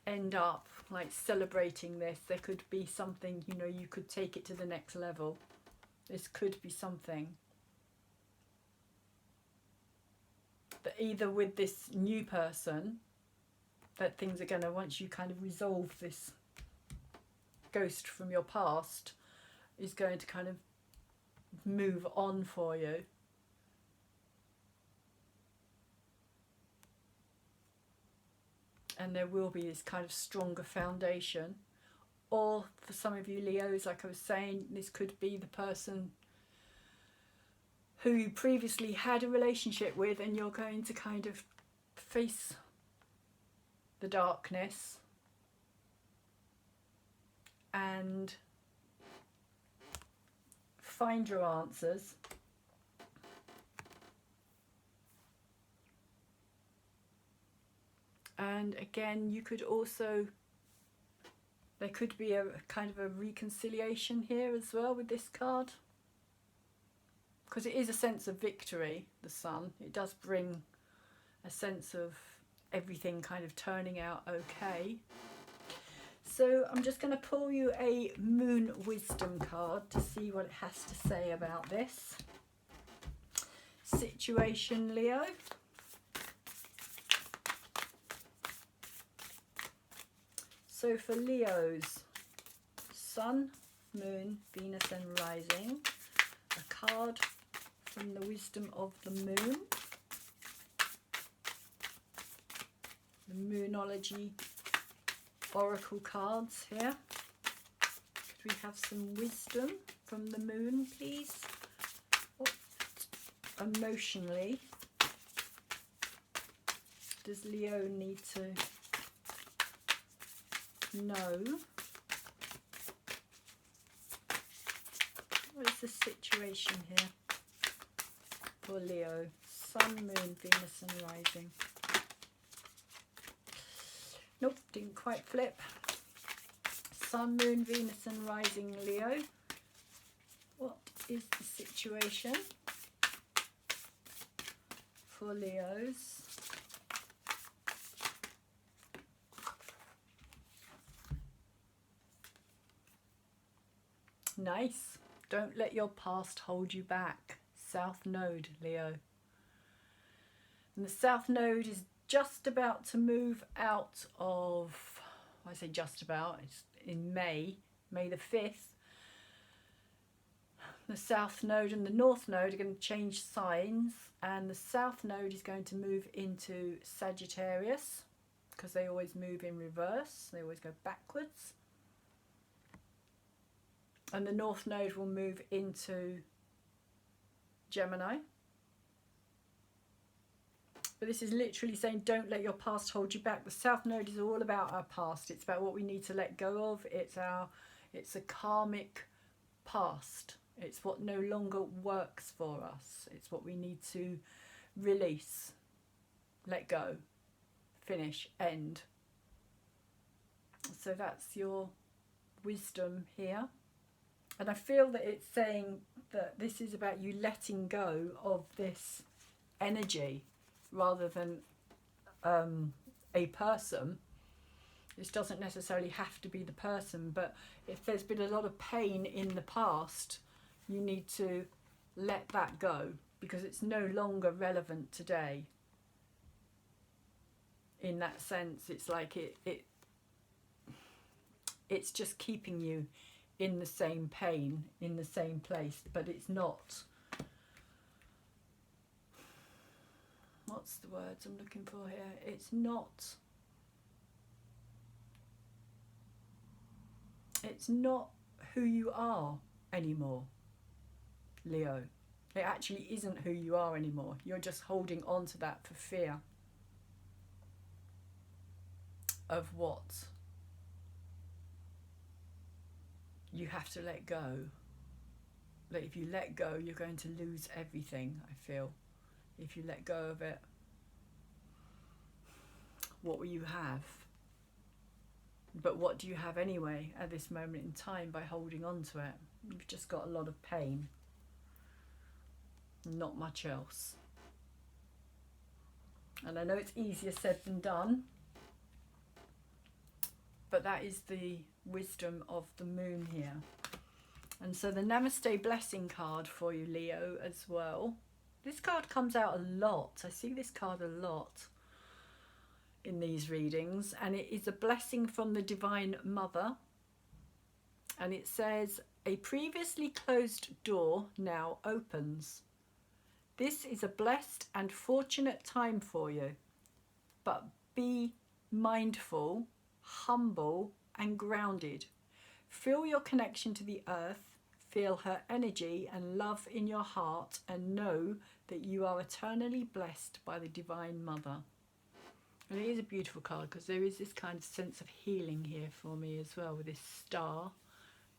end up like celebrating this. There could be something, you know, you could take it to the next level. This could be something that either with this new person, that things are going to, once you kind of resolve this ghost from your past, is going to kind of move on for you. And there will be this kind of stronger foundation. Or for some of you Leos, like I was saying, this could be the person who you previously had a relationship with, and you're going to kind of face the darkness and find your answers. And again, you could also There could be a kind of a reconciliation here as well with this card. Because it is a sense of victory, the Sun. It does bring a sense of everything kind of turning out okay. So I'm just going to pull you a Moon Wisdom card to see what it has to say about this situation, Leo. So for Leo's Sun, Moon, Venus and Rising, a card from the Wisdom of the Moon, the Moonology Oracle cards here. Could we have some wisdom from the Moon, please? What emotionally does Leo need to know? What is the situation here for Leo? Sun, Moon, Venus and Rising. Nope, didn't quite flip. Sun, Moon, Venus and Rising, Leo. What is the situation for Leos? Nice. Don't let your past hold you back. South Node, Leo. And the South Node is just about to move out of, I say just about, it's in May the 5th. The South Node and the North Node are going to change signs, and the South Node is going to move into Sagittarius, because they always move in reverse, they always go backwards. And the North Node will move into Gemini. But this is literally saying don't let your past hold you back. The South Node is all about our past. It's about what we need to let go of. It's a karmic past. It's what no longer works for us. It's what we need to release, let go, finish, end. So that's your wisdom here. And I feel that it's saying that this is about you letting go of this energy rather than a person. This doesn't necessarily have to be the person, but if there's been a lot of pain in the past, you need to let that go because it's no longer relevant today. In that sense, it's like it's just keeping you in the same pain, in the same place, but it's not. What's the words I'm looking for here? It's not who you are anymore, Leo. It actually isn't who you are anymore. You're just holding on to that for fear of what you have to let go. That if you let go, you're going to lose everything, I feel. If you let go of it, what will you have? But what do you have anyway at this moment in time by holding on to it? You've just got a lot of pain. Not much else. And I know it's easier said than done, but that is the wisdom of the moon here. And so the Namaste blessing card for you, Leo, as well. This card comes out a lot. I see this card a lot in these readings, and it is a blessing from the Divine Mother. And it says, a previously closed door now opens. This is a blessed and fortunate time for you, but be mindful, humble and grounded. Feel your connection to the earth, feel her energy and love in your heart, and know that you are eternally blessed by the Divine Mother. And it is a beautiful card because there is this kind of sense of healing here for me as well, with this star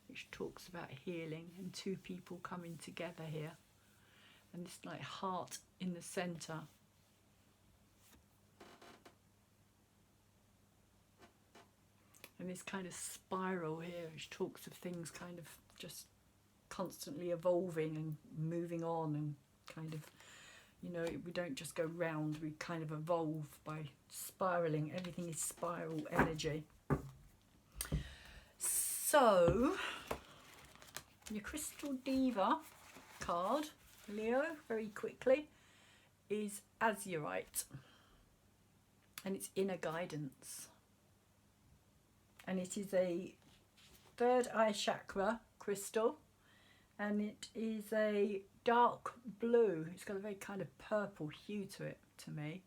which talks about healing and two people coming together here, and this like heart in the center. And this kind of spiral here, which talks of things kind of just constantly evolving and moving on, and kind of, you know, we don't just go round, we kind of evolve by spiraling. Everything is spiral energy. So, your Crystal Diva card, Leo, very quickly, is Azurite. And it's inner guidance. And it is a third eye chakra crystal. And it is a dark blue. It's got a very kind of purple hue to it, to me.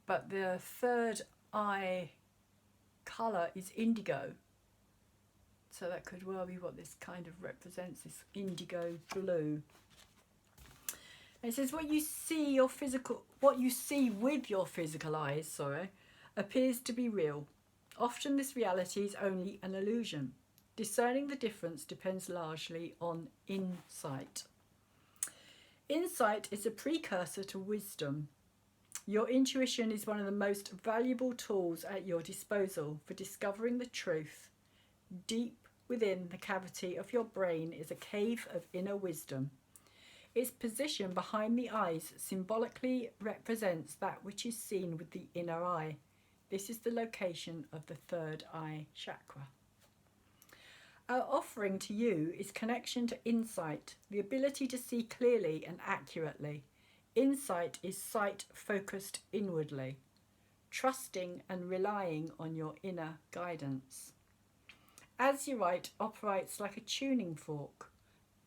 But the third eye colour is indigo. So that could well be what this kind of represents, this indigo blue. And it says what you see with your physical eyes, appears to be real. Often this reality is only an illusion. Discerning the difference depends largely on insight. Insight is a precursor to wisdom. Your intuition is one of the most valuable tools at your disposal for discovering the truth. Deep within the cavity of your brain is a cave of inner wisdom. Its position behind the eyes symbolically represents that which is seen with the inner eye. This is the location of the third eye chakra. Our offering to you is connection to insight, the ability to see clearly and accurately. Insight is sight focused inwardly, trusting and relying on your inner guidance. Azurite operates like a tuning fork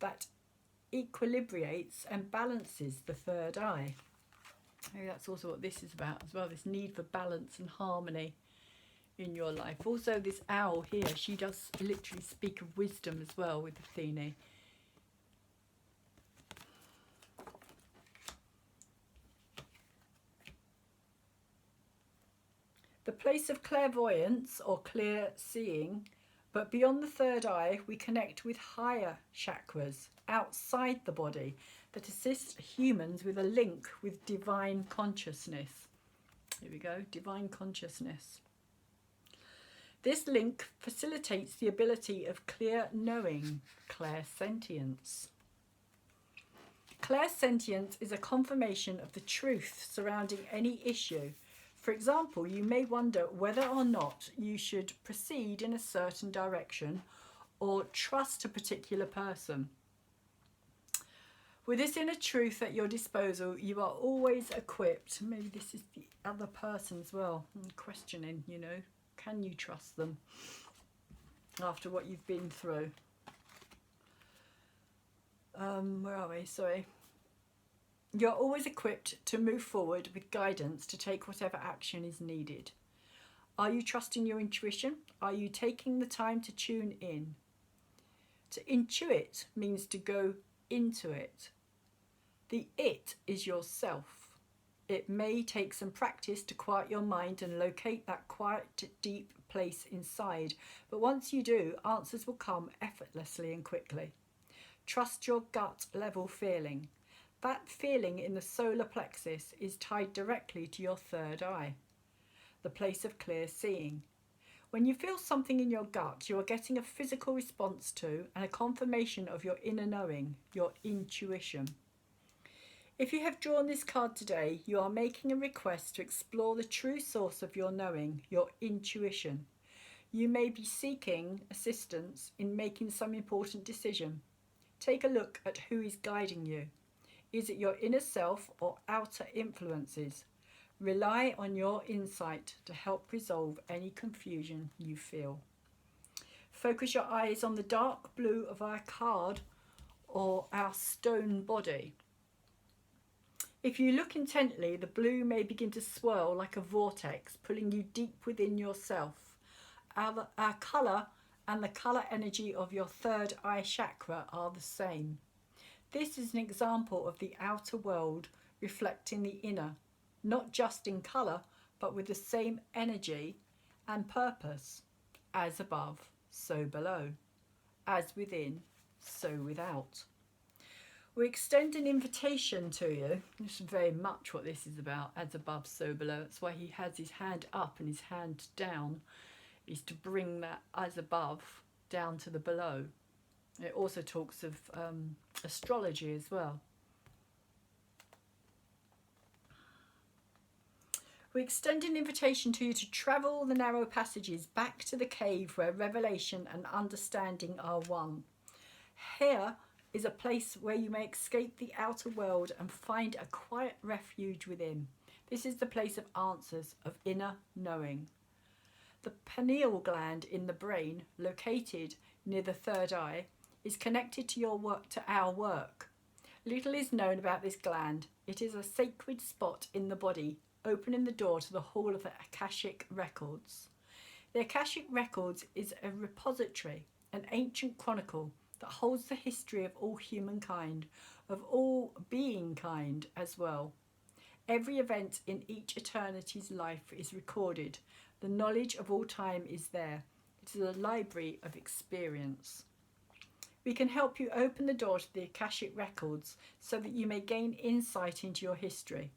that equilibrates and balances the third eye. Maybe that's also what this is about as well, this need for balance and harmony in your life. Also this owl here, she does literally speak of wisdom as well with Athene. The place of clairvoyance or clear seeing, but beyond the third eye we connect with higher chakras outside the body that assist humans with a link with divine consciousness. Here we go, divine consciousness. This link facilitates the ability of clear knowing, clairsentience. Clairsentience is a confirmation of the truth surrounding any issue. For example, you may wonder whether or not you should proceed in a certain direction or trust a particular person. With this inner truth at your disposal, you are always equipped. Maybe this is the other person as well. Questioning, you know, can you trust them after what you've been through? Where are we? Sorry. You're always equipped to move forward with guidance to take whatever action is needed. Are you trusting your intuition? Are you taking the time to tune in? To intuit means to go into it. The it is yourself. It may take some practice to quiet your mind and locate that quiet, deep place inside, but once you do, answers will come effortlessly and quickly. Trust your gut level feeling. That feeling in the solar plexus is tied directly to your third eye, the place of clear seeing. When you feel something in your gut, you are getting a physical response to and a confirmation of your inner knowing, your intuition. If you have drawn this card today, you are making a request to explore the true source of your knowing, your intuition. You may be seeking assistance in making some important decision. Take a look at who is guiding you. Is it your inner self or outer influences? Rely on your insight to help resolve any confusion you feel. Focus your eyes on the dark blue of our card or our stone body. If you look intently, the blue may begin to swirl like a vortex, pulling you deep within yourself. Our colour and the colour energy of your third eye chakra are the same. This is an example of the outer world reflecting the inner, not just in colour, but with the same energy and purpose. As above, so below. As within, so without. We extend an invitation to you. This is very much what this is about, as above, so below. That's why he has his hand up and his hand down, is to bring that as above down to the below. It also talks of astrology as well. We extend an invitation to you to travel the narrow passages back to the cave where revelation and understanding are one. Here is a place where you may escape the outer world and find a quiet refuge within. This is the place of answers, of inner knowing. The pineal gland in the brain, located near the third eye, is connected to your work, to our work. Little is known about this gland. It is a sacred spot in the body, opening the door to the hall of the Akashic Records. The Akashic Records is a repository, an ancient chronicle that holds the history of all humankind, of all being kind as well. Every event in each eternity's life is recorded. The knowledge of all time is there. It is a library of experience. We can help you open the door to the Akashic Records so that you may gain insight into your history.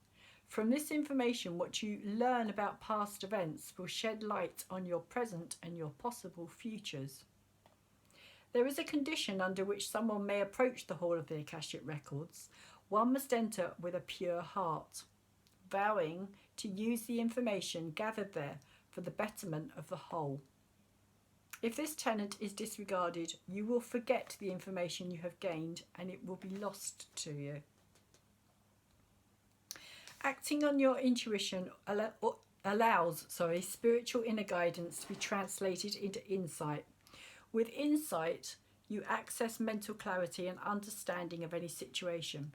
From this information, what you learn about past events will shed light on your present and your possible futures. There is a condition under which someone may approach the hall of the Akashic Records. One must enter with a pure heart, vowing to use the information gathered there for the betterment of the whole. If this tenet is disregarded, you will forget the information you have gained and it will be lost to you. Acting on your intuition allows spiritual inner guidance to be translated into insight. With insight, you access mental clarity and understanding of any situation.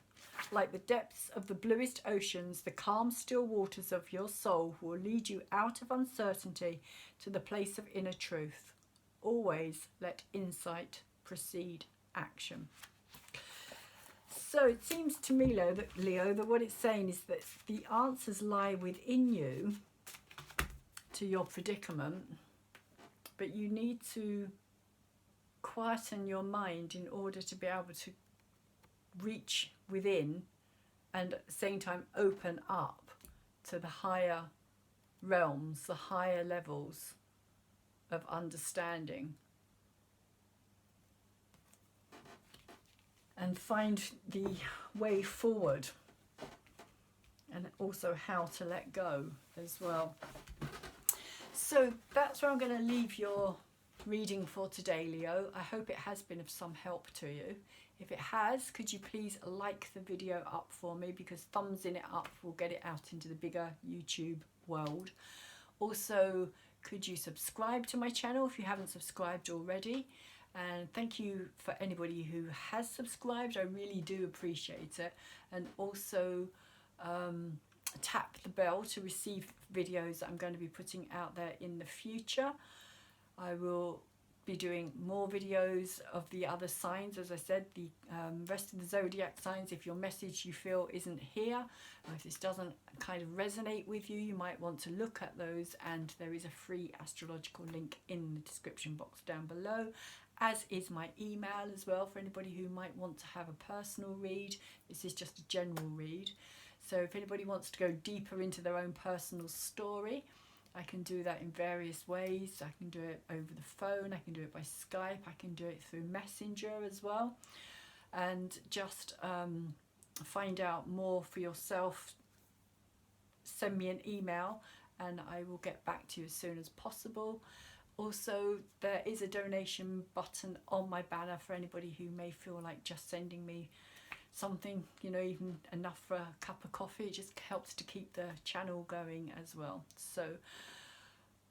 Like the depths of the bluest oceans, the calm, still waters of your soul will lead you out of uncertainty to the place of inner truth. Always let insight precede action. So it seems to me, Leo, that what it's saying is that the answers lie within you to your predicament, but you need to quieten your mind in order to be able to reach within and at the same time open up to the higher realms, the higher levels of understanding, and find the way forward, and also how to let go as well. So that's where I'm going to leave your reading for today, Leo. I hope it has been of some help to you. If it has, could you please like the video up for me, because thumbsing it up will get it out into the bigger YouTube world. Also, could you subscribe to my channel if you haven't subscribed already? And thank you for anybody who has subscribed. I really do appreciate it. And also tap the bell to receive videos that I'm going to be putting out there in the future. I will be doing more videos of the other signs, as I said, the rest of the zodiac signs. If your message you feel isn't here, or if this doesn't kind of resonate with you, you might want to look at those, and there is a free astrological link in the description box down below, as is my email as well for anybody who might want to have a personal read. This is just a general read, so if anybody wants to go deeper into their own personal story, I can do that in various ways. I can do it over the phone, I can do it by Skype, I can do it through Messenger as well. And just find out more for yourself, send me an email and I will get back to you as soon as possible. Also, there is a donation button on my banner for anybody who may feel like just sending me something, you know, even enough for a cup of coffee. It just helps to keep the channel going as well. So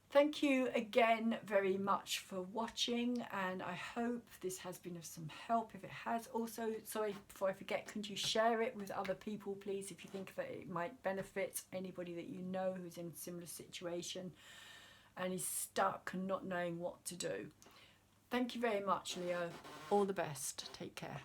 thank you again very much for watching, and I hope this has been of some help. If it has, also, sorry, before I forget, could you share it with other people, please, if you think that it might benefit anybody that you know who's in a similar situation and is stuck and not knowing what to do. Thank you very much, Leo. All the best. Take care.